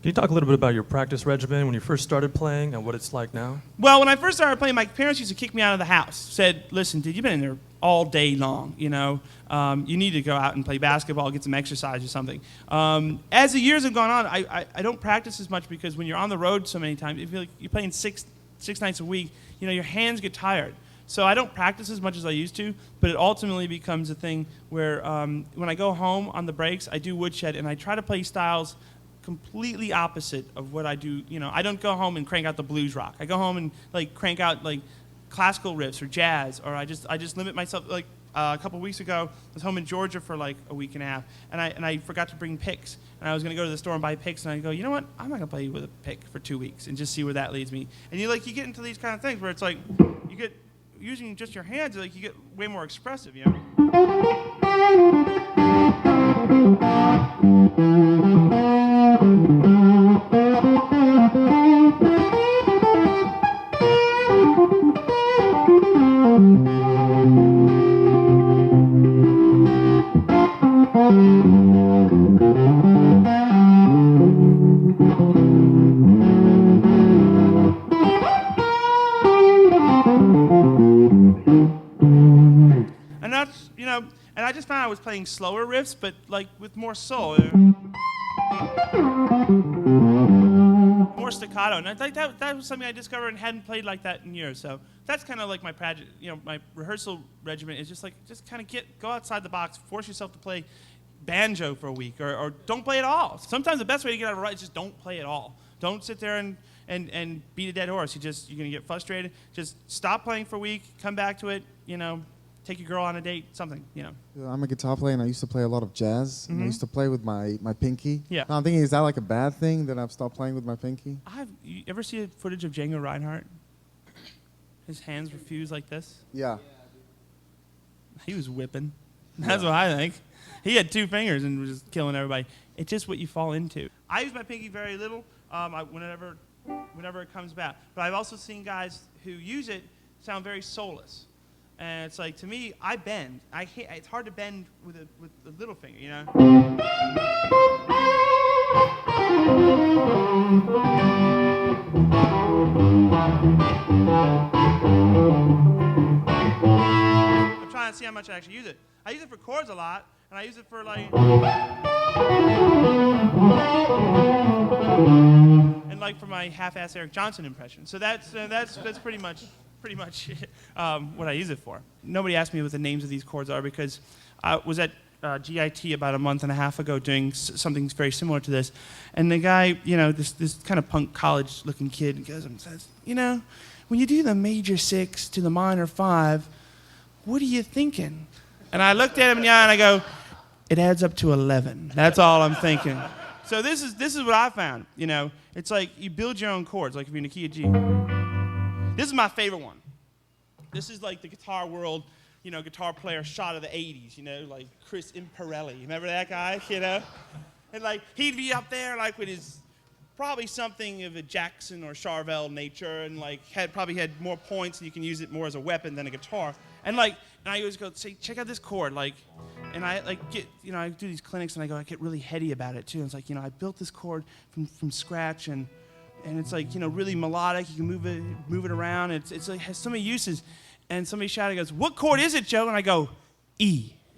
Can you talk a little bit about your practice regimen when you first started playing and what it's like now? Well, when I first started playing, my parents used to kick me out of the house. Said, listen, dude, you've been in there all day long, you know. You need to go out and play basketball, get some exercise or something. As the years have gone on, I don't practice as much because when you're on the road so many times, if you're playing six nights a week, you know, your hands get tired. So I don't practice as much as I used to, but it ultimately becomes a thing where when I go home on the breaks, I do woodshed and I try to play styles completely opposite of what I do. You know, I don't go home and crank out the blues rock. I go home and like crank out like classical riffs or jazz, or I just limit myself. Like a couple weeks ago, I was home in Georgia for like a week and a half, and I forgot to bring picks, and I was gonna go to the store and buy picks, and I go, you know what? I'm not gonna play with a pick for 2 weeks and just see where that leads me. And you get into these kind of things where it's like you get using just your hands, like you get way more expressive, you know. And that's, you know, and I just found I was playing slower riffs, but like with more soul, more staccato. And I think that was something I discovered and hadn't played like that in years. So that's kind of like my my rehearsal regimen is just kind of go outside the box, force yourself to play banjo for a week, or don't play at all. Sometimes the best way to get out of a rut is just don't play at all. Don't sit there and beat a dead horse. You're gonna get frustrated. Just stop playing for a week, come back to it, you know. Take your girl on a date, something, you know. I'm a guitar player, and I used to play a lot of jazz. And I used to play with my pinky. Yeah. Now I'm thinking, is that like a bad thing that I've stopped playing with my pinky? You ever see footage of Django Reinhardt? His hands were fused like this. Yeah. He was whipping. That's what I think. He had 2 fingers and was just killing everybody. It's just what you fall into. I use my pinky very little whenever it comes back. But I've also seen guys who use it sound very soulless. And it's like, to me, I bend. It's hard to bend with the little finger, you know? I'm trying to see how much I actually use it. I use it for chords a lot, and I use it for like... and like for my half-ass Eric Johnson impression. So that's pretty much what I use it for. Nobody asked me what the names of these chords are because I was at GIT about a month and a half ago doing something very similar to this, and the guy, you know, this kind of punk college-looking kid goes and says, you know, when you do the major 6 to the minor 5, what are you thinking? And I looked at him in the eye and I go, it adds up to 11. That's all I'm thinking. So this is what I found. You know, it's like you build your own chords, like if you're in the key of G. This is my favorite one. This is like the guitar world, you know, guitar player shot of the 80s, you know, like Chris Imperelli. Remember that guy, you know? And like, he'd be up there like with his, probably something of a Jackson or Charvel nature, and like probably had more points and you can use it more as a weapon than a guitar. And like, and I always go, say, check out this chord, like, and I like get, you know, I do these clinics and I get really heady about it too. And it's like, you know, I built this chord from scratch, and it's like, you know, really melodic. You can move it around. It's like has so many uses. And somebody shouted, goes, "What chord is it, Joe?" And I go, E.